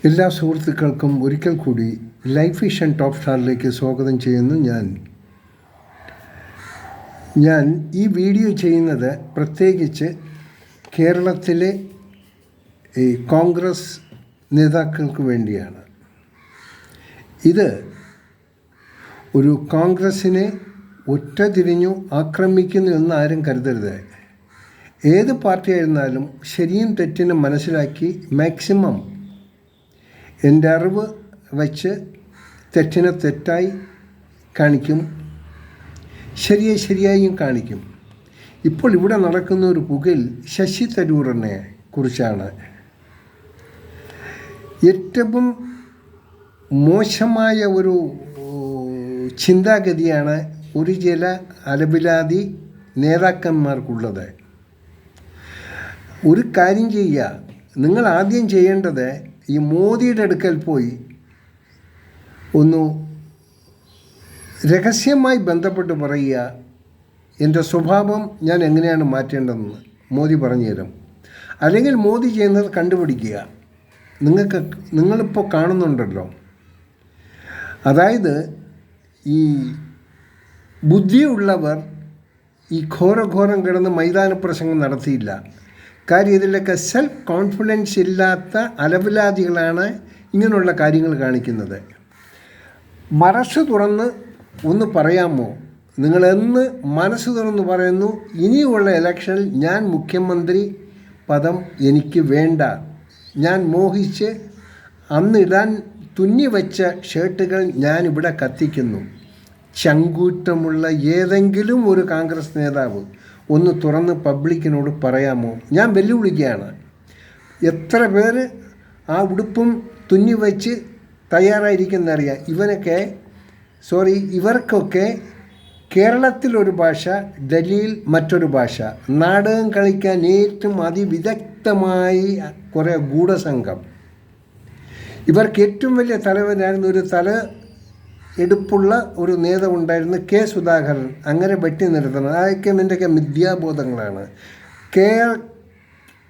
എല്ലാ സുഹൃത്തുക്കൾക്കും ഒരിക്കൽ കൂടി ലൈഫ് വിഷൻ ടോപ്പ് സ്റ്റാറിലേക്ക് സ്വാഗതം ചെയ്യുന്നു. ഞാൻ ഈ വീഡിയോ ചെയ്യുന്നത് പ്രത്യേകിച്ച് കേരളത്തിലെ ഈ കോൺഗ്രസ് നേതാക്കൾക്ക് വേണ്ടിയാണ്. ഇത് ഒരു കോൺഗ്രസ്സിനെ ഒറ്റതിരിഞ്ഞു ആക്രമിക്കുന്നു എന്ന് ആരും കരുതരുത്. ഏത് പാർട്ടിയായിരുന്നാലും ശരിയും തെറ്റിനും മനസ്സിലാക്കി മാക്സിമം എൻ്റെ അറിവ് വച്ച് തെറ്റിനെ തെറ്റായി കാണിക്കും, ശരിയെ ശരിയായും കാണിക്കും. ഇപ്പോൾ ഇവിടെ നടക്കുന്ന ഒരു പുകയിൽ ശശി തരൂരിനെ കുറിച്ചാണ്. ഏറ്റവും മോശമായ ഒരു ചിന്താഗതിയാണ് ഒരു ചില അലപിലാതി നേതാക്കന്മാർക്കുള്ളത്. ഒരു കാര്യം ചെയ്യുക, നിങ്ങൾ ആദ്യം ചെയ്യേണ്ടത് ഈ മോദിയുടെ അടുക്കൽ പോയി ഒന്ന് രഹസ്യമായി ബന്ധപ്പെട്ട് പറയുക, എൻ്റെ സ്വഭാവം ഞാൻ എങ്ങനെയാണ് മാറ്റേണ്ടതെന്ന് മോദി പറഞ്ഞു തരും. അല്ലെങ്കിൽ മോദി ചെയ്യുന്നത് കണ്ടുപിടിക്കുക. നിങ്ങളിപ്പോൾ കാണുന്നുണ്ടല്ലോ, അതായത് ഈ ബുദ്ധിയുള്ളവർ ഈ ഘോരം കിടന്ന് മൈതാന പ്രസംഗം നടത്തിയില്ല. കാര്യം ഇതിലൊക്കെ സെൽഫ് കോൺഫിഡൻസ് ഇല്ലാത്ത അലവിലാദികളാണ് ഇങ്ങനെയുള്ള കാര്യങ്ങൾ കാണിക്കുന്നത്. മനസ്സ് തുറന്ന് ഒന്ന് പറയാമോ? നിങ്ങളെന്ന് മനസ്സ് തുറന്ന് പറയുന്നു, ഇനിയുള്ള ഇലക്ഷനിൽ ഞാൻ മുഖ്യമന്ത്രി പദം എനിക്ക് വേണ്ട, ഞാൻ മോഹിച്ച് അന്നിടാൻ തുന്നിവെച്ച ഷർട്ടുകൾ ഞാനിവിടെ കത്തിക്കുന്നു. ചങ്കൂറ്റമുള്ള ഏതെങ്കിലും ഒരു കോൺഗ്രസ് നേതാവ് ഒന്ന് തുറന്ന് പബ്ലിക്കിനോട് പറയാമോ? ഞാൻ വെല്ലുവിളിക്കുകയാണ്. എത്ര പേര് ആ ഉടുപ്പും തുന്നിവെച്ച് തയ്യാറായിരിക്കുന്നറിയാം. ഇവർക്കൊക്കെ കേരളത്തിലൊരു ഭാഷ, ഡൽഹിയിൽ മറ്റൊരു ഭാഷ. നാടകം കളിക്കാൻ ഏറ്റവും അതിവിദഗ്ധമായി കുറേ ഗൂഢസംഘം. ഇവർക്ക് ഏറ്റവും വലിയ തലവനായിരുന്നു ഒരു എടുപ്പുള്ള ഒരു നേതാവുണ്ടായിരുന്നു, കെ സുധാകരൻ. അങ്ങനെ വെട്ടി നിർത്തണം. അതൊക്കെ നിൻ്റെയൊക്കെ മിഥ്യാബോധങ്ങളാണ്.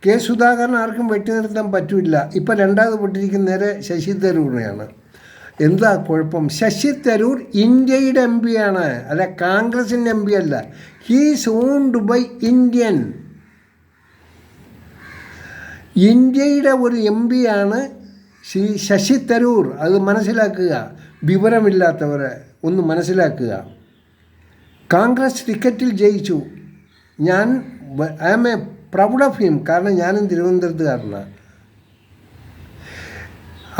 കെ സുധാകരൻ ആർക്കും വെട്ടി നിർത്താൻ പറ്റില്ല. ഇപ്പോൾ രണ്ടാമത് പൊട്ടിരിക്കുന്ന നേരെ ശശി തരൂരിനെയാണ്. എന്താ കുഴപ്പം? ശശി തരൂർ ഇന്ത്യയുടെ എം പി ആണ്, അല്ല കോൺഗ്രസിൻ്റെ എം പി അല്ല. ഹീസ് ഓൺഡ് ബൈ ഇന്ത്യയുടെ ഒരു എം പി ആണ് ശശി തരൂർ. അത് മനസ്സിലാക്കുക. വിവരമില്ലാത്തവരെ ഒന്ന് മനസ്സിലാക്കുക. കോൺഗ്രസ് ടിക്കറ്റിൽ ജയിച്ചു. I am a proud of him. കാരണം ഞാനും തിരുവനന്തപുരത്തുകാരനാണ്.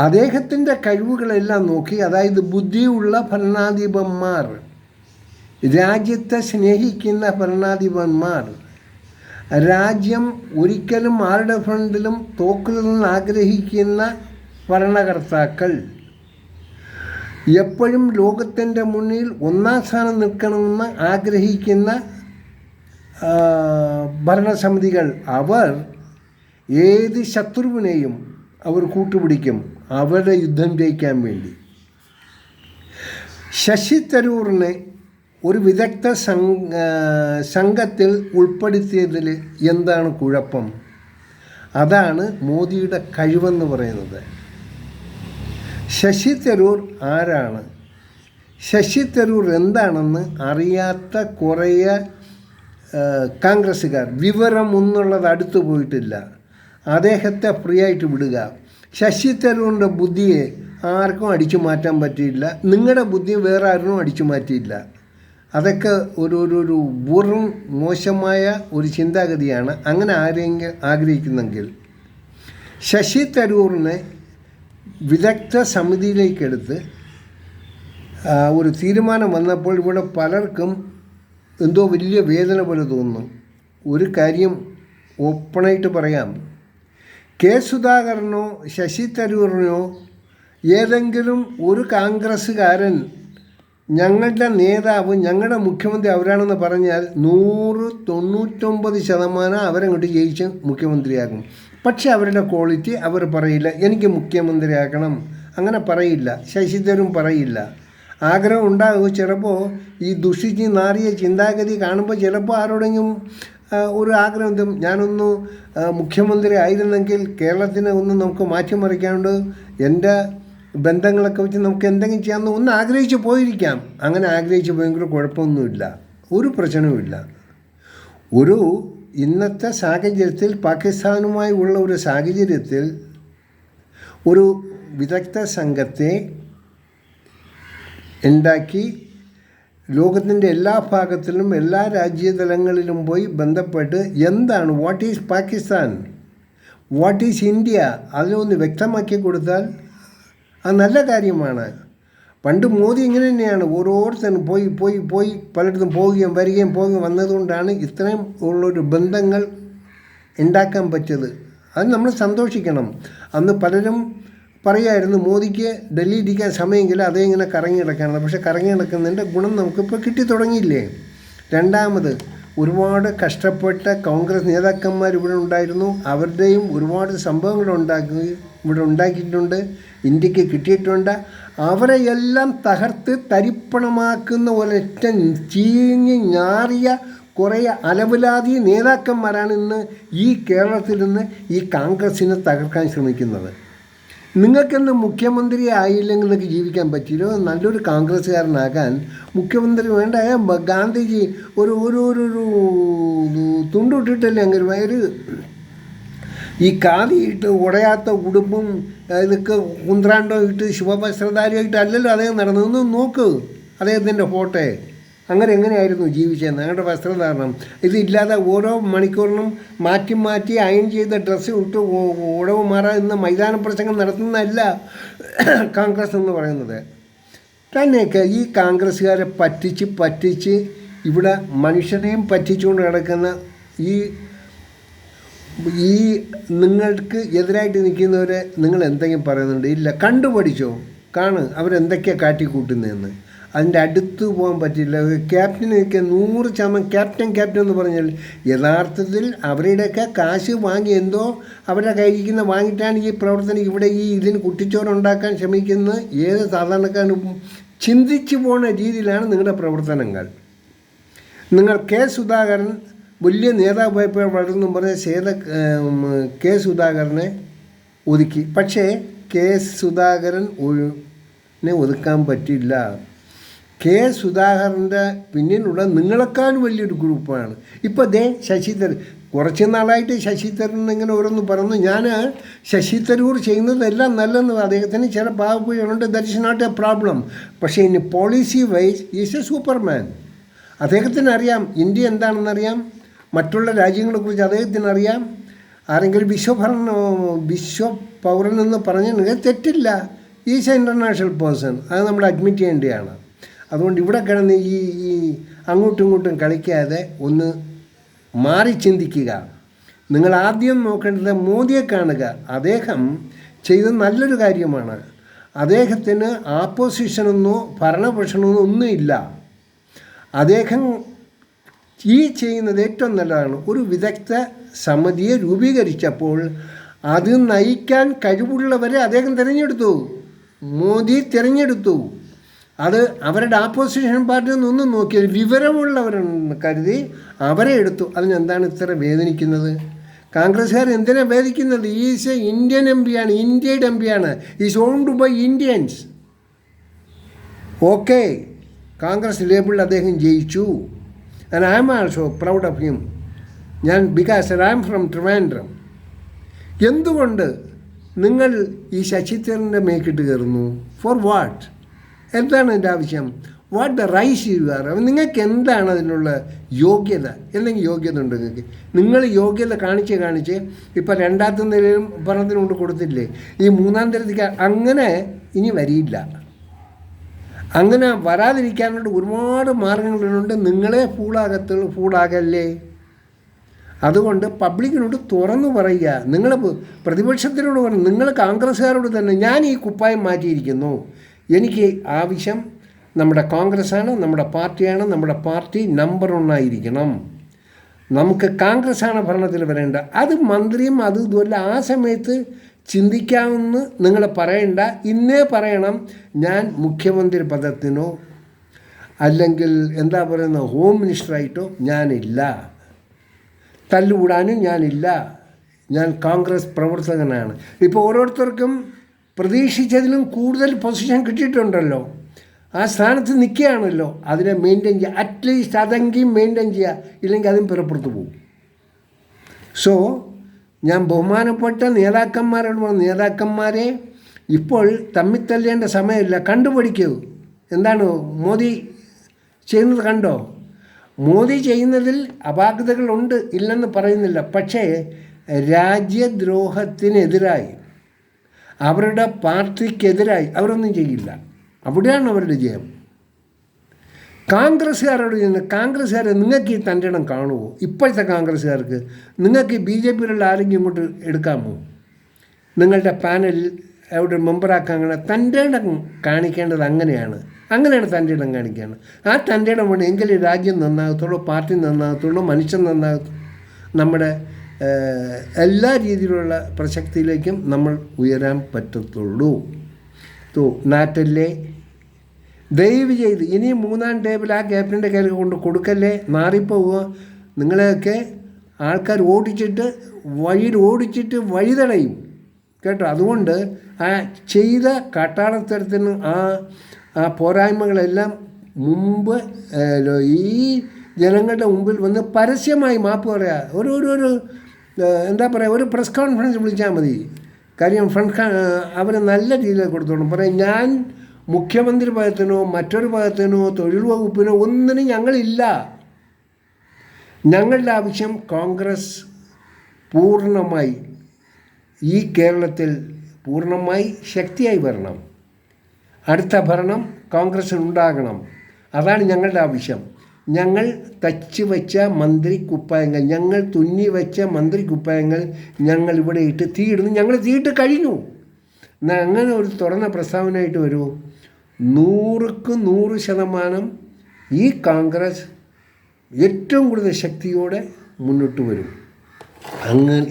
അദ്ദേഹത്തിൻ്റെ കഴിവുകളെല്ലാം നോക്കി, അതായത് ബുദ്ധിയുള്ള ഭരണാധിപന്മാർ, രാജ്യത്തെ സ്നേഹിക്കുന്ന ഭരണാധിപന്മാർ, രാജ്യം ഒരിക്കലും ആരുടെ ഫ്രണ്ടിലും തോക്കരുതെന്ന് ആഗ്രഹിക്കുന്ന ഭരണകർത്താക്കൾ, എപ്പോഴും ലോകത്തിൻ്റെ മുന്നിൽ ഒന്നാം സ്ഥാനം നിൽക്കണമെന്ന് ആഗ്രഹിക്കുന്ന ഭരണസമിതികൾ, അവർ ഏത് ശത്രുവിനെയും അവർ കൂട്ടുപിടിക്കും അവരുടെ യുദ്ധം ജയിക്കാൻ വേണ്ടി. ശശി തരൂറിനെ ഒരു വിദഗ്ധ സംഘത്തിൽ ഉൾപ്പെടുത്തിയതിൽ എന്താണ് കുഴപ്പം? അതാണ് മോദിയുടെ കഴിവെന്ന് പറയുന്നത്. ശശി തരൂർ ആരാണ്? ശശി തരൂർ എന്താണെന്ന് അറിയാത്ത കുറേ കോൺഗ്രസ്സുകാർ, വിവരമൊന്നുള്ളത് അടുത്തു പോയിട്ടില്ല. അദ്ദേഹത്തെ ഫ്രീ ആയിട്ട് വിടുക. ശശി തരൂരിൻ്റെ ബുദ്ധിയെ ആർക്കും അടിച്ചു മാറ്റാൻ പറ്റിയില്ല. നിങ്ങളുടെ ബുദ്ധി വേറെ ആരും അടിച്ചു മാറ്റിയില്ല. അതൊക്കെ ഒരു വെറും മോശമായ ഒരു ചിന്താഗതിയാണ്. അങ്ങനെ ആരെങ്കിലും ആഗ്രഹിക്കുന്നെങ്കിൽ ശശി തരൂറിനെ വിദഗ്ധ സമിതിയിലേക്കെടുത്ത് ഒരു തീരുമാനം വന്നപ്പോൾ ഇവിടെ പലർക്കും എന്തോ വലിയ വേദന പോലെ തോന്നുന്നു. ഒരു കാര്യം ഓപ്പണായിട്ട് പറയാം, കെ സുധാകരനോ ശശി തരൂരിനോ ഏതെങ്കിലും ഒരു കോൺഗ്രസ്സുകാരൻ ഞങ്ങളുടെ നേതാവ്, ഞങ്ങളുടെ മുഖ്യമന്ത്രി അവരാണെന്ന് പറഞ്ഞാൽ 99% അവരങ്ങോട്ട് ജയിച്ച് മുഖ്യമന്ത്രിയാകും. പക്ഷെ അവരുടെ ക്വാളിറ്റി അവർ പറയില്ല, എനിക്ക് മുഖ്യമന്ത്രിയാക്കണം, അങ്ങനെ പറയില്ല. ശശി തരൂർ പറയില്ല. ആഗ്രഹം ഉണ്ടാകും. ചിലപ്പോൾ ഈ ദുഷിച്ച് നാറിയ ചിന്താഗതി കാണുമ്പോൾ ചിലപ്പോൾ ആരോടെങ്കിലും ഒരു ആഗ്രഹം, ഞാനൊന്ന് മുഖ്യമന്ത്രി ആയിരുന്നെങ്കിൽ കേരളത്തിനെ ഒന്ന് നമുക്ക് മാറ്റിമറിക്കാണ്ട് എൻ്റെ ബന്ധങ്ങളൊക്കെ വെച്ച് നമുക്ക് എന്തെങ്കിലും ചെയ്യാമെന്ന് ഒന്ന് ആഗ്രഹിച്ച് പോയിരിക്കാം. അങ്ങനെ ആഗ്രഹിച്ച് പോയെങ്കിൽ കുഴപ്പമൊന്നുമില്ല, ഒരു പ്രശ്നവുമില്ല. ഒരു ഇന്നത്തെ സാഹചര്യത്തിൽ പാകിസ്ഥാനുമായി ഉള്ള ഒരു സാഹചര്യത്തിൽ ഒരു വിദഗ്ധ സംഘത്തെ ഉണ്ടാക്കി ലോകത്തിൻ്റെ എല്ലാ ഭാഗത്തിലും എല്ലാ രാജ്യതലങ്ങളിലും പോയി ബന്ധപ്പെട്ട് എന്താണ് what is Pakistan, what is India, അതിനൊന്ന് വ്യക്തമാക്കി കൊടുത്താൽ അത് നല്ല കാര്യമാണ്. പണ്ട് മോദി ഇങ്ങനെ തന്നെയാണ്, ഓരോരുത്തരും പോയി പോയി പോയി പലയിടത്തും പോവുകയും വരികയും വന്നതുകൊണ്ടാണ് ഇത്രയും ഉള്ളൊരു ബന്ധങ്ങൾ ഉണ്ടാക്കാൻ പറ്റിയത്. അത് നമ്മൾ സന്തോഷിക്കണം. അന്ന് പലരും പറയുമായിരുന്നു മോദിക്ക് ഡൽഹി ഇരിക്കാൻ സമയമെങ്കിലും അതേ ഇങ്ങനെ കറങ്ങി നടക്കാനാണ്. പക്ഷേ കറങ്ങി നടക്കുന്നതിൻ്റെ ഗുണം നമുക്കിപ്പോൾ കിട്ടി തുടങ്ങിയില്ലേ. രണ്ടാമത് ഒരുപാട് കഷ്ടപ്പെട്ട കോൺഗ്രസ് നേതാക്കന്മാർ ഇവിടെ ഉണ്ടായിരുന്നു. അവരുടെയും ഒരുപാട് സംഭവങ്ങൾ ഇവിടെ ഉണ്ടാക്കിയിട്ടുണ്ട്, ഇന്ത്യക്ക് കിട്ടിയിട്ടുണ്ട്. അവരെ എല്ലാം തകർത്ത് തരിപ്പണമാക്കുന്ന ഒരൊറ്റ ചീഞ്ഞ് ഞാറിയ കുറേ അലവലാതി നേതാക്കന്മാരാണ് ഇന്ന് ഈ കേരളത്തിൽ നിന്ന് ഈ കോൺഗ്രസ്സിനെ തകർക്കാൻ ശ്രമിക്കുന്നത്. നിങ്ങൾക്കെന്ന് മുഖ്യമന്ത്രി ആയില്ലെങ്കിൽ നിങ്ങൾക്ക് ജീവിക്കാൻ പറ്റില്ലോ. നല്ലൊരു കോൺഗ്രസ്സുകാരനാകാൻ മുഖ്യമന്ത്രി വേണ്ട. ഗാന്ധിജി ഒരു ഒരു ഒരു തുണ്ടിട്ടിട്ടല്ലേ അങ്ങനെ ഒരു ഈ കാതിയിട്ട് ഉടയാത്ത ഉടുപ്പും ഇതൊക്കെ കുന്ത്രാണ്ടോ ഇട്ട് ശുഭവസ്ത്രധാരിയായിട്ട് അല്ലല്ലോ അദ്ദേഹം നടന്നതെന്ന് നോക്ക് അദ്ദേഹത്തിൻ്റെ ഫോട്ടോ. അങ്ങനെ എങ്ങനെയായിരുന്നു ജീവിച്ചത്? ഞങ്ങളുടെ വസ്ത്രധാരണം ഇതില്ലാതെ ഓരോ മണിക്കൂറിനും മാറ്റി മാറ്റി അയൺ ചെയ്ത ഡ്രസ്സ് ഇട്ട് ഉടവ് മാറാൻ ഇന്ന് മൈതാന പ്രസംഗം നടത്തുന്നതല്ല കോൺഗ്രസ് എന്ന് പറയുന്നത്. തന്നെയൊക്കെ ഈ കോൺഗ്രസ്സുകാരെ പറ്റിച്ച് ഇവിടെ മനുഷ്യനെയും പറ്റിച്ചുകൊണ്ട് കിടക്കുന്ന ഈ നിങ്ങൾക്ക് എതിരായിട്ട് നിൽക്കുന്നവരെ നിങ്ങൾ എന്തെങ്കിലും പറയുന്നുണ്ട്? ഇല്ല, കണ്ടുപഠിച്ചോ, അവരെന്തൊക്കെയാണ് കാട്ടിക്കൂട്ടുന്നതെന്ന്. അതിൻ്റെ അടുത്ത് പോകാൻ പറ്റില്ല. ക്യാപ്റ്റനൊക്കെ 100% ക്യാപ്റ്റൻ എന്ന് പറഞ്ഞാൽ യഥാർത്ഥത്തിൽ അവരുടെയൊക്കെ കാശ് വാങ്ങി എന്തോ അവരുടെ കയ്യിരിക്കുന്ന വാങ്ങിയിട്ടാണ് ഈ പ്രവർത്തനം ഇവിടെ ഇതിന് കുട്ടിച്ചോറുണ്ടാക്കാൻ ശ്രമിക്കുന്ന ഏത് സാധാരണക്കാരനും ചിന്തിച്ചു പോകുന്ന രീതിയിലാണ് നിങ്ങളുടെ പ്രവർത്തനങ്ങൾ. നിങ്ങൾ കെ സുധാകരൻ വലിയ നേതാവായപ്പോൾ വളർന്നു പറഞ്ഞ കെ സുധാകരനെ ഒതുക്കി. പക്ഷേ കെ സുധാകരനെ ഒതുക്കാൻ പറ്റില്ല. കെ സുധാകരൻ്റെ പിന്നിലുള്ള നിങ്ങളെക്കാൾ വലിയൊരു ഗ്രൂപ്പാണ് ഇപ്പോൾ ശശി തരൂർ. കുറച്ച് നാളായിട്ട് ശശി തരൂർ ഇങ്ങനെ ഓരോന്ന് പറഞ്ഞു. ഞാൻ ശശി തരൂർ ചെയ്യുന്നതെല്ലാം നല്ലതെന്ന്, അദ്ദേഹത്തിന് ചില പാവപ്പുകളുണ്ട്, that is not a problem. പക്ഷേ ഇനി policy wise is a superman. അദ്ദേഹത്തിന് അറിയാം ഇന്ത്യ എന്താണെന്നറിയാം, മറ്റുള്ള രാജ്യങ്ങളെക്കുറിച്ച് അദ്ദേഹത്തിനറിയാം. ആരെങ്കിലും വിശ്വപൗരൻ എന്ന് പറഞ്ഞാൽ തെറ്റില്ല. ഈസ് എ ഇൻ്റർനാഷണൽ പേഴ്സൺ, അത് നമ്മൾ അഡ്മിറ്റ് ചെയ്യേണ്ടതാണ്. അതുകൊണ്ട് ഇവിടെ കിടന്ന് ഈ അങ്ങോട്ടും ഇങ്ങോട്ടും കളിക്കാതെ ഒന്ന് മാറി ചിന്തിക്കുക. നിങ്ങൾ ആദ്യം നോക്കേണ്ടത് മോദിയെ കാണുക. അദ്ദേഹം ചെയ്തത് നല്ലൊരു കാര്യമാണ്. അദ്ദേഹത്തിന് ആപ്പോസിഷനൊന്നോ ഭരണപക്ഷമൊന്നോ ഒന്നുമില്ല. അദ്ദേഹം ചെയ്യുന്നത് ഏറ്റവും നല്ലതാണ്. ഒരു വിദഗ്ധ സമിതിയെ രൂപീകരിച്ചപ്പോൾ അത് നയിക്കാൻ കഴിവുള്ളവരെ അദ്ദേഹം തിരഞ്ഞെടുത്തു, മോദി തിരഞ്ഞെടുത്തു. അത് അവരുടെ ആപ്പോസിഷൻ പാർട്ടിയിൽ നിന്നൊന്നും നോക്കിയാൽ വിവരമുള്ളവരെന്ന് കരുതി അവരെ എടുത്തു. അതിനെന്താണ് ഇത്ര വേദനിക്കുന്നത്? കോൺഗ്രസ്സുകാർ എന്തിനാണ് വേദിക്കുന്നത്? ഈസ് എ ഇന്ത്യൻ എം പിയാണ്, ഇന്ത്യയുടെ എം പിയാണ്, is owned by Indians. Okay, Congress ലേബിളിൽ അദ്ദേഹം ജയിച്ചു. And I am also proud of him. Because I am from Trivandrum. എന്തുകൊണ്ട് നിങ്ങൾ ഈ ശശി തരൂരിൻ്റെ മേക്കിട്ട് കയറുന്നു? For what? എന്താണ് എൻ്റെ ആവശ്യം? What the rights you are? നിങ്ങൾക്ക് എന്താണ് അതിനുള്ള യോഗ്യത? എന്തെങ്കിലും യോഗ്യത ഉണ്ട് നിങ്ങൾക്ക്? നിങ്ങൾ യോഗ്യത കാണിച്ച് ഇപ്പോൾ രണ്ടാമത്തെ നിലയിലും ഭരണത്തിന് കൊണ്ട് കൊടുത്തില്ലേ, ഈ മൂന്നാം തരത്തിക്ക് അങ്ങനെ ഇനി വരിയില്ല. അങ്ങനെ വരാതിരിക്കാനുള്ള ഒരുപാട് മാർഗങ്ങളുണ്ട്. നിങ്ങളെ ഫൂളാകല്ലേ. അതുകൊണ്ട് പബ്ലിക്കിനോട് തുറന്നു പറയുക. നിങ്ങൾ പ്രതിപക്ഷത്തിനോട് പറഞ്ഞു, നിങ്ങൾ കോൺഗ്രസ്സുകാരോട് തന്നെ ഞാൻ ഈ കുപ്പായം മാറ്റിയിരിക്കുന്നു, എനിക്ക് ആവശ്യം നമ്മുടെ കോൺഗ്രസ്സാണ്, നമ്മുടെ പാർട്ടിയാണ്, നമ്മുടെ പാർട്ടി നമ്പർ 1 ആയിരിക്കണം, നമുക്ക് കോൺഗ്രസ്സാണ് ഭരണത്തിൽ വരേണ്ട. അത് മന്ത്രിയും അതുമല്ല ആ സമയത്ത് ചിന്തിക്കാമെന്ന് നിങ്ങൾ പറയണ്ട. ഇന്നേ പറയണം, ഞാൻ മുഖ്യമന്ത്രി പദത്തിനോ അല്ലെങ്കിൽ എന്താ പറയുന്ന ഹോം മിനിസ്റ്ററായിട്ടോ ഞാനില്ല. തല്ലുകൂടാനും ഞാനില്ല. ഞാൻ കോൺഗ്രസ് പ്രവർത്തകനാണ്. ഇപ്പോൾ ഓരോരുത്തർക്കും പ്രതീക്ഷിച്ചതിലും കൂടുതൽ പൊസിഷൻ കിട്ടിയിട്ടുണ്ടല്ലോ, ആ സ്ഥാനത്ത് നിൽക്കുകയാണല്ലോ. അതിനെ മെയിൻറ്റെയിൻ ചെയ്യുക, അറ്റ്ലീസ്റ്റ് അതെങ്കിലും മെയിൻറ്റെയിൻ ചെയ്യുക, ഇല്ലെങ്കിൽ അതും പിറപ്പുറത്ത് പോകും. സോ ഞാൻ ബഹുമാനപ്പെട്ട നേതാക്കന്മാരോട് പറഞ്ഞു, നേതാക്കന്മാരെ ഇപ്പോൾ തമ്മിത്തല്ലേണ്ട സമയമില്ല, കണ്ടുപിടിക്കൂ. എന്താണ് മോദി ചെയ്യുന്നത് കണ്ടോ? മോദി ചെയ്യുന്നതിൽ അപാകതകളുണ്ട്, ഇല്ലെന്ന് പറയുന്നില്ല. പക്ഷേ രാജ്യദ്രോഹത്തിനെതിരായി, അവരുടെ പാർട്ടിക്കെതിരായി അവരൊന്നും ചെയ്യില്ല. അവിടെയാണ് അവരുടെ ജയം. കോൺഗ്രസ്സുകാരോട് ചെയ്യുന്നത്, കോൺഗ്രസ്സുകാരെ നിങ്ങൾക്ക് ഈ തൻ്റെ ഇടം കാണുമോ? ഇപ്പോഴത്തെ കോൺഗ്രസ്സുകാർക്ക് നിങ്ങൾക്ക് BJPയിലുള്ള ആരെങ്കിലും ഇങ്ങോട്ട് എടുക്കാമോ? നിങ്ങളുടെ പാനലിൽ അവിടെ മെമ്പറാക്കാൻ തൻ്റെ ഇടം കാണിക്കേണ്ടത് അങ്ങനെയാണ് തൻ്റെ ഇടം കാണിക്കുകയാണ്. ആ തൻ്റെ ഇടം വേണം, എങ്കിലും രാജ്യം നന്നാകത്തുള്ളൂ, പാർട്ടി നന്നാകത്തുള്ളൂ, മനുഷ്യൻ നന്നാകത്തുള്ളൂ, നമ്മുടെ എല്ലാ രീതിയിലുള്ള പ്രസക്തിയിലേക്കും നമ്മൾ ഉയരാൻ പറ്റത്തുള്ളൂ. നാട്ടിലെ ദയവ് ചെയ്ത് ഇനി 3-ാം ടേബിൾ ആ ക്യാപ്റ്റൻ്റെ കയ്യിൽ കൊണ്ട് കൊടുക്കല്ലേ, മാറിപ്പോവുക. നിങ്ങളെയൊക്കെ ആൾക്കാർ ഓടിച്ചിട്ട് വഴിതടയും കേട്ടോ. അതുകൊണ്ട് ആ ചെയ്ത കാട്ടാളത്തരത്തിന് ആ പോരായ്മകളെല്ലാം മുമ്പ് ഈ ജനങ്ങളുടെ മുമ്പിൽ വന്ന് പരസ്യമായി മാപ്പ് പറയുക. ഒരു എന്താ പറയുക, ഒരു പ്രസ് കോൺഫറൻസ് വിളിച്ചാൽ മതി. കാര്യം അവർ നല്ല രീതിയിൽ കൊടുത്തോളും. പറയാം, ഞാൻ മുഖ്യമന്ത്രി പദത്തിനോ മറ്റൊരു പദത്തിനോ തൊഴിൽ വകുപ്പിനോ ഒന്നിനും ഞങ്ങളില്ല. ഞങ്ങളുടെ ആവശ്യം കോൺഗ്രസ് പൂർണ്ണമായി ഈ കേരളത്തിൽ പൂർണ്ണമായി ശക്തിയായി വരണം. അടുത്ത ഭരണം കോൺഗ്രസ്സിനുണ്ടാകണം. അതാണ് ഞങ്ങളുടെ ആവശ്യം. ഞങ്ങൾ തച്ച് വെച്ച മന്ത്രി കുപ്പായങ്ങൾ, ഞങ്ങൾ തുന്നി വെച്ച മന്ത്രി കുപ്പായങ്ങൾ ഞങ്ങൾ ഇവിടെ ഇട്ട് തീയിടുന്നു. ഞങ്ങൾ തീയിട്ട് കഴിഞ്ഞു. എന്നാൽ അങ്ങനെ ഒരു തുറന്ന പ്രസ്താവനയായിട്ട് വരൂ. 100% ഈ കോൺഗ്രസ് ഏറ്റവും കൂടുതൽ ശക്തിയോടെ മുന്നോട്ട് വരും.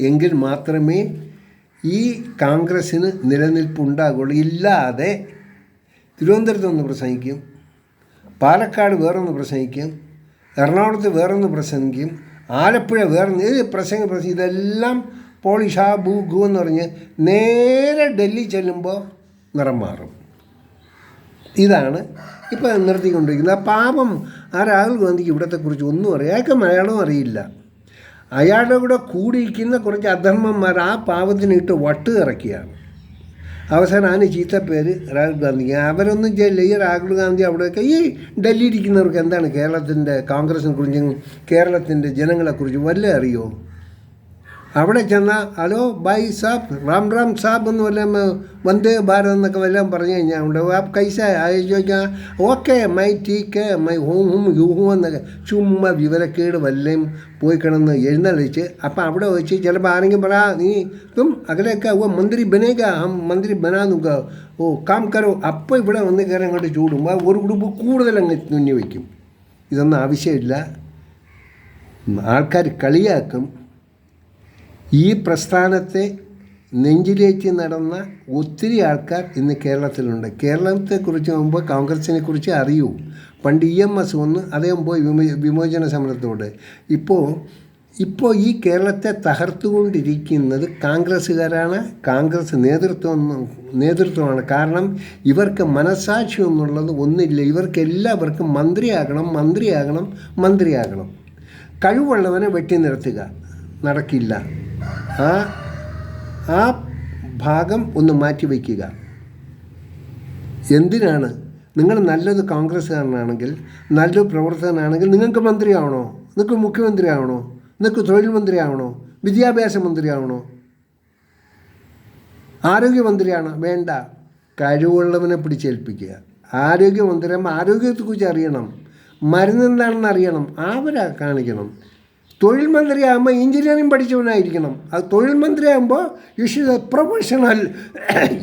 എങ്കിൽ മാത്രമേ ഈ കോൺഗ്രസ്സിന് നിലനിൽപ്പുണ്ടാകുള്ളൂ. ഇല്ലാതെ തിരുവനന്തപുരത്ത് ഒന്ന് പ്രസംഗിക്കും, പാലക്കാട് വേറൊന്ന് പ്രസംഗിക്കും, എറണാകുളത്ത് വേറൊന്ന് പ്രസംഗിക്കും, ആലപ്പുഴ വേറൊന്ന് പ്രസംഗം ഇതെല്ലാം പോളിഷാ ബൂഗു എന്ന് പറഞ്ഞ് നേരെ ഡൽഹി ചെല്ലുമ്പോൾ നിറം മാറും. ഇതാണ് ഇപ്പോൾ നിർത്തിക്കൊണ്ടിരിക്കുന്നത്. ആ പാപം ആ രാഹുൽ ഗാന്ധിക്ക് ഇവിടത്തെക്കുറിച്ച് ഒന്നും അറിയാം. അയാൾക്ക് മലയാളവും അറിയില്ല. അയാളുടെ കൂടെ കൂടിയിരിക്കുന്ന കുറച്ച് അധർമ്മന്മാർ ആ പാവത്തിന് ഇട്ട് വട്ട് ഇറക്കിയാണ്. അവസാനം അതിന് ചീത്തപ്പേര് രാഹുൽ ഗാന്ധിക്ക്. അവരൊന്നും ചെയ്യില്ല. ഈ രാഹുൽ ഗാന്ധി അവിടെയൊക്കെ ഈ ഡൽഹി ഇരിക്കുന്നവർക്ക് എന്താണ് കേരളത്തിൻ്റെ കോൺഗ്രസിനെ കുറിച്ചും കേരളത്തിൻ്റെ ജനങ്ങളെക്കുറിച്ച് വല്ല അറിയോ? അവിടെ ചെന്നാൽ ഹലോ ബൈ സാബ് റാം സാബ് എന്ന് വല്ലതും വന്ദേ ഭാരത് എന്നൊക്കെ വല്ലതും പറഞ്ഞു കഴിഞ്ഞാൽ ഉണ്ട് ആ കൈസ ചോദിക്കാൻ ഓക്കെ മൈ ടീക്ക് മൈ ഹോം യു എന്നൊക്കെ ചുമ്മാ വിവരക്കേട് വല്ലതും പോയി കിടന്ന് എഴുന്നള്ളിച്ച് അപ്പം അവിടെ വെച്ച് ചിലപ്പോൾ ആരെങ്കിലും പറയാ നീ തും അകലെയൊക്കെ ഓ മന്ത്രി ബനേക മന്ത്രി ബനാന്നുക ഓ കാം കരോ. അപ്പോൾ ഇവിടെ വന്ന് കയറി അങ്ങോട്ട് ചൂടുമ്പോൾ ഒരു ഗ്രൂപ്പ് കൂടുതലങ്ങ് തുന്നി വയ്ക്കും. ഇതൊന്നും ആവശ്യമില്ല. ആൾക്കാർ കളിയാക്കും. ഈ പ്രസ്ഥാനത്തെ നെഞ്ചിലേറ്റി നടന്ന ഒത്തിരി ആൾക്കാർ ഇന്ന് കേരളത്തിലുണ്ട്. കേരളത്തെക്കുറിച്ച് മുമ്പ് കോൺഗ്രസിനെക്കുറിച്ച് അറിയൂ. പണ്ട് EMS വന്ന് അദ്ദേഹം പോയി വിമോചന സമരത്തോട്. ഇപ്പോൾ ഈ കേരളത്തെ തകർത്തുകൊണ്ടിരിക്കുന്നത് കോൺഗ്രസ്സുകാരാണ്, കോൺഗ്രസ് നേതൃത്വമാണ്. കാരണം ഇവർക്ക് മനസാക്ഷി എന്നുള്ളത് ഒന്നില്ല. ഇവർക്കെല്ലാവർക്കും മന്ത്രിയാകണം. കഴിവുള്ളവനെ വെട്ടി നിർത്തുക നടക്കില്ല. ആ ഭാഗം ഒന്ന് മാറ്റിവെക്കുക. എന്തിനാണ്? നിങ്ങൾ നല്ലൊരു കോൺഗ്രസ്സുകാരനാണെങ്കിൽ, നല്ലൊരു പ്രവർത്തകനാണെങ്കിൽ നിങ്ങൾക്ക് മന്ത്രിയാവണോ? നിങ്ങൾക്ക് മുഖ്യമന്ത്രിയാവണോ? നിങ്ങൾക്ക് തൊഴിൽ മന്ത്രിയാവണോ? വിദ്യാഭ്യാസ മന്ത്രിയാവണോ? ആരോഗ്യമന്ത്രിയാണോ? വേണ്ട. കഴിവുള്ളവനെ പിടിച്ചേൽപ്പിക്കുക. ആരോഗ്യമന്ത്രിയാകുമ്പോൾ ആരോഗ്യത്തെക്കുറിച്ച് അറിയണം, മരുന്നെന്താണെന്ന് അറിയണം, അവരെ കാണിക്കണം. തൊഴിൽ മന്ത്രിയാകുമ്പോൾ എഞ്ചിനീയറിംഗ് പഠിച്ചവനായിരിക്കണം. അത് തൊഴിൽ മന്ത്രിയാകുമ്പോൾ you should a professional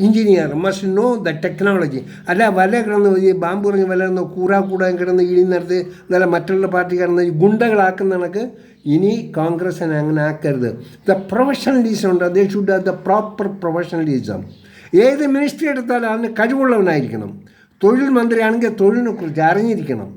engineer must know the technology. അല്ല വല കിടന്ന് ഈ ബാമ്പ് പറഞ്ഞ് വല കൂടാൻ കിടന്ന് ഇഴിനടുത്ത് നല്ല മറ്റുള്ള പാർട്ടി കിടന്ന് ഗുണ്ടകളാക്കുന്ന കണക്ക് ഇനി കോൺഗ്രസ്സിനെ അങ്ങനെ ആക്കരുത്. ദ പ്രൊഫഷണലിസം ഉണ്ട്. They should have the proper professionalism. ഏത് മിനിസ്ട്രി എടുത്താലും അതിന് കഴിവുള്ളവനായിരിക്കണം. തൊഴിൽ മന്ത്രിയാണെങ്കിൽ തൊഴിലിനെക്കുറിച്ച് അറിഞ്ഞിരിക്കണം.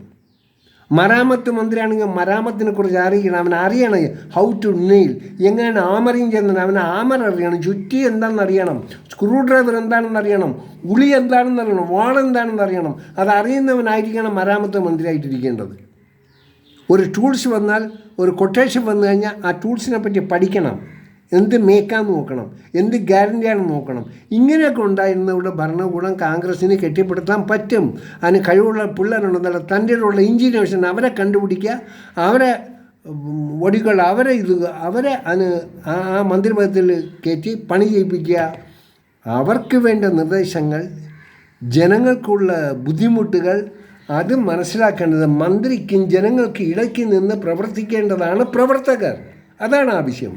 മരാമത്ത് മന്ത്രിയാണെങ്കിൽ മരാമത്തിനെ കുറിച്ച് അറിയണം, അവൻ അറിയണം ഹൗ ടു നെയിൽ, എങ്ങനെയാണ് ആമറിങ് ചെയ്യുന്നത്, അവന് ആമർ അറിയണം, ചുറ്റി എന്താണെന്ന് അറിയണം, സ്ക്രൂ ഡ്രൈവർ എന്താണെന്ന് അറിയണം, ഉളി എന്താണെന്ന് അറിയണം, വാളെന്താണെന്ന് അറിയണം. അത് അറിയുന്നവനായിരിക്കണം മരാമത്ത് മന്ത്രിയായിട്ടിരിക്കേണ്ടത്. ഒരു ടൂൾസ് വന്നാൽ, ഒരു കൊട്ടേഷൻ വന്നു കഴിഞ്ഞാൽ ആ ടൂൾസിനെ പറ്റി പഠിക്കണം, എന്ത് മേക്കാന്ന് നോക്കണം, എന്ത് ഗ്യാരണ്ടിയാണെന്ന് നോക്കണം. ഇങ്ങനെയൊക്കെ ഉണ്ടായിരുന്നവരുടെ ഭരണകൂടം കോൺഗ്രസ്സിന് കെട്ടിപ്പടുത്താൻ പറ്റും. അതിന് കഴിവുള്ള പിള്ളേരുണ്ടെന്നല്ല, തൻ്റെ ഉള്ള എഞ്ചിനീയേഴ്സിന് അവരെ കണ്ടുപിടിക്കുക, അവരെ ഒടികൾ അവരെ അതിന് ആ മന്ത്രിപദത്തിൽ കയറ്റി പണി ചെയ്യിപ്പിക്കുക. അവർക്ക് വേണ്ട നിർദ്ദേശങ്ങൾ, ജനങ്ങൾക്കുള്ള ബുദ്ധിമുട്ടുകൾ അത് മനസ്സിലാക്കേണ്ടത് മന്ത്രിക്കും ജനങ്ങൾക്ക് ഇടയ്ക്ക് നിന്ന് പ്രവർത്തിക്കേണ്ടതാണ് പ്രവർത്തകർ. അതാണ് ആവശ്യം.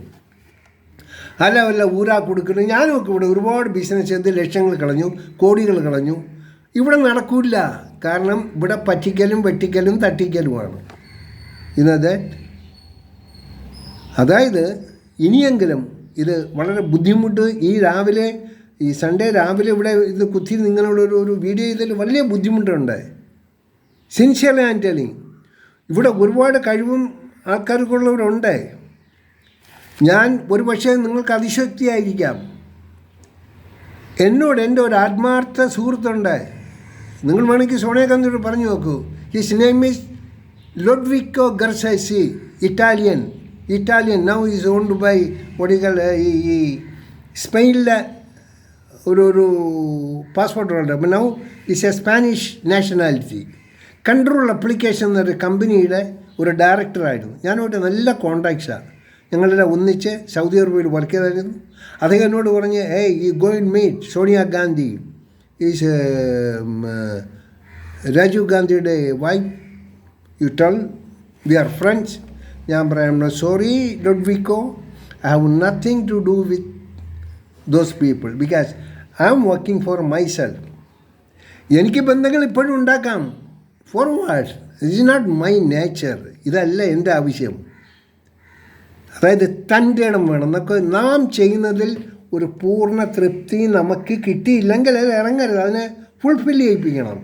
അല്ല ഊരാ കൊടുക്കണം. ഞാനുമൊക്കെ ഇവിടെ ഒരുപാട് ബിസിനസ് ചെയ്ത് ലക്ഷങ്ങൾ കളഞ്ഞു, കോടികൾ കളഞ്ഞു. ഇവിടെ നടക്കില്ല. കാരണം ഇവിടെ പറ്റിക്കലും വെട്ടിക്കലും തട്ടിക്കലുമാണ്. ഇന്നത് അതായത് ഇനിയെങ്കിലും ഇത് വളരെ ബുദ്ധിമുട്ട്. ഈ സൺഡേ രാവിലെ ഇവിടെ ഇത് കുത്തി നിങ്ങളോടൊരു വീഡിയോ ചെയ്തതിൽ വലിയ ബുദ്ധിമുട്ടുണ്ട്. Sincerely I am telling. ഇവിടെ ഒരുപാട് കഴിവും ആൾക്കാർക്കുള്ളവരുണ്ട്. ഞാൻ ഒരു പക്ഷേ നിങ്ങൾക്ക് അതിശക്തിയായിരിക്കാം. എൻ്റെ ഒരു ആത്മാർത്ഥ സുഹൃത്തുണ്ട്. നിങ്ങൾ വേണമെങ്കിൽ സോണിയാഗാന്ധിയോട് പറഞ്ഞു നോക്കൂ. ഹിസ് നെയിം ഈസ് ലൊഡ്വിക്കോ ഗർസൈസി, Italian. Now is owned by ഈ സ്പെയിനിലെ ഒരു പാസ്പോർട്ടുണ്ട്. Now is a Spanish nationality. Control application എന്നൊരു കമ്പനിയുടെ ഒരു ഡയറക്ടറായിരുന്നു. ഞാനോട്ട് നല്ല കോൺടാക്ട്സാണ്. ഞങ്ങളെല്ലാം ഒന്നിച്ച് സൗദി അറേബ്യയിൽ വർക്ക് ചെയ്തായിരുന്നു. അദ്ദേഹം എന്നോട് പറഞ്ഞ് you go and meet Sonia Gandhi is Rajeev ഗാന്ധിയുടെ wife, you tell V are friends. ഞാൻ പറയാം sorry ലൊഡ്വിക്കോ, I have nothing to do with those people because I am working for myself. എനിക്ക് ബന്ധങ്ങൾ ഇപ്പോഴും ഉണ്ടാക്കാം. Forward it is not my nature. ഇതല്ല എൻ്റെ ആവശ്യം. അതായത് തൻ്റെ ഇടം വേണം. എന്നൊക്കെ നാം ചെയ്യുന്നതിൽ ഒരു പൂർണ്ണ തൃപ്തി നമുക്ക് കിട്ടിയില്ലെങ്കിൽ അത് ഇറങ്ങരുത്, അതിനെ ഫുൾഫിൽ ചെയ്യിപ്പിക്കണം.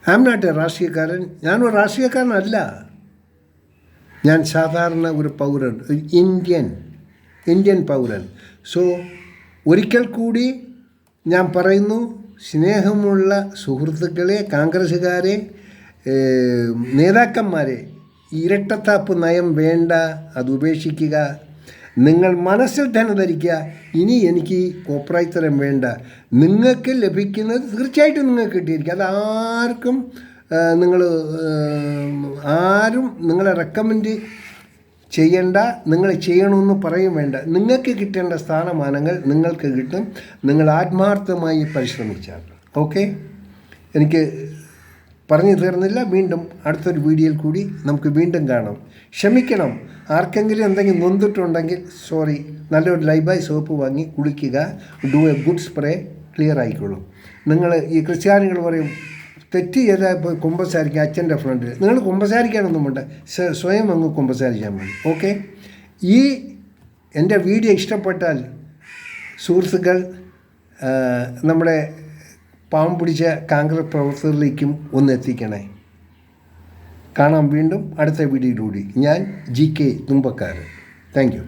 ഐ ആം നോട്ട് എ രാഷ്ട്രീയക്കാരൻ. ഞാനൊരു രാഷ്ട്രീയക്കാരനല്ല. ഞാൻ സാധാരണ ഒരു പൗരൻ, ഒരു ഇന്ത്യൻ പൗരൻ. സോ ഒരിക്കൽ കൂടി ഞാൻ പറയുന്നു, സ്നേഹമുള്ള സുഹൃത്തുക്കളെ, കോൺഗ്രസ്സുകാരെ, നേതാക്കന്മാരെ, ഇരട്ടത്താപ്പ് നയം വേണ്ട, അത് ഉപേക്ഷിക്കുക. നിങ്ങൾ മനസ്സിൽ തന്നെ ധരിക്കുക, ഇനി എനിക്ക് കോപ്രായത്തരം വേണ്ട. നിങ്ങൾക്ക് ലഭിക്കുന്നത് തീർച്ചയായിട്ടും നിങ്ങൾക്ക് കിട്ടിയിരിക്കും. അത് ആരും നിങ്ങളെ റെക്കമെൻഡ് ചെയ്യേണ്ട, നിങ്ങൾ ചെയ്യണമെന്ന് പറയും വേണ്ട. നിങ്ങൾക്ക് കിട്ടേണ്ട സ്ഥാനമാനങ്ങൾ നിങ്ങൾക്ക് കിട്ടും, നിങ്ങൾ ആത്മാർത്ഥമായി പരിശ്രമിച്ചാൽ. ഓക്കെ, എനിക്ക് പറഞ്ഞു തീർന്നില്ല. വീണ്ടും അടുത്തൊരു വീഡിയോയിൽ കൂടി നമുക്ക് വീണ്ടും കാണാം. ക്ഷമിക്കണം, ആർക്കെങ്കിലും എന്തെങ്കിലും നൊന്തിട്ടുണ്ടെങ്കിൽ സോറി. നല്ലൊരു ലൈബായ് സോപ്പ് വാങ്ങി കുളിക്കുക, do A good spray, clear ആയിക്കോളും. നിങ്ങൾ ഈ ക്രിസ്ത്യാനികൾ പറയും തെറ്റ് ചെയ്താൽ ഇപ്പോൾ കുമ്പസാരിക്കുക അച്ഛൻ്റെ ഫ്രണ്ടിൽ. നിങ്ങൾ കുമ്പസാരിക്കാനൊന്നും വേണ്ട, സ്വയം അങ്ങ് കുമ്പസാരിക്കാൻ മതി. ഓക്കെ, എൻ്റെ വീഡിയോ ഇഷ്ടപ്പെട്ടാൽ സുഹൃത്തുക്കൾ നമ്മുടെ പാവം പിടിച്ച കോൺഗ്രസ് പ്രവർത്തകരിലേക്കും ഒന്ന് എത്തിക്കണേ. കാണാം വീണ്ടും അടുത്ത വീഡിയോയിലൂടെ. ഞാൻ GK തുമ്പക്കാരൻ. Thank you.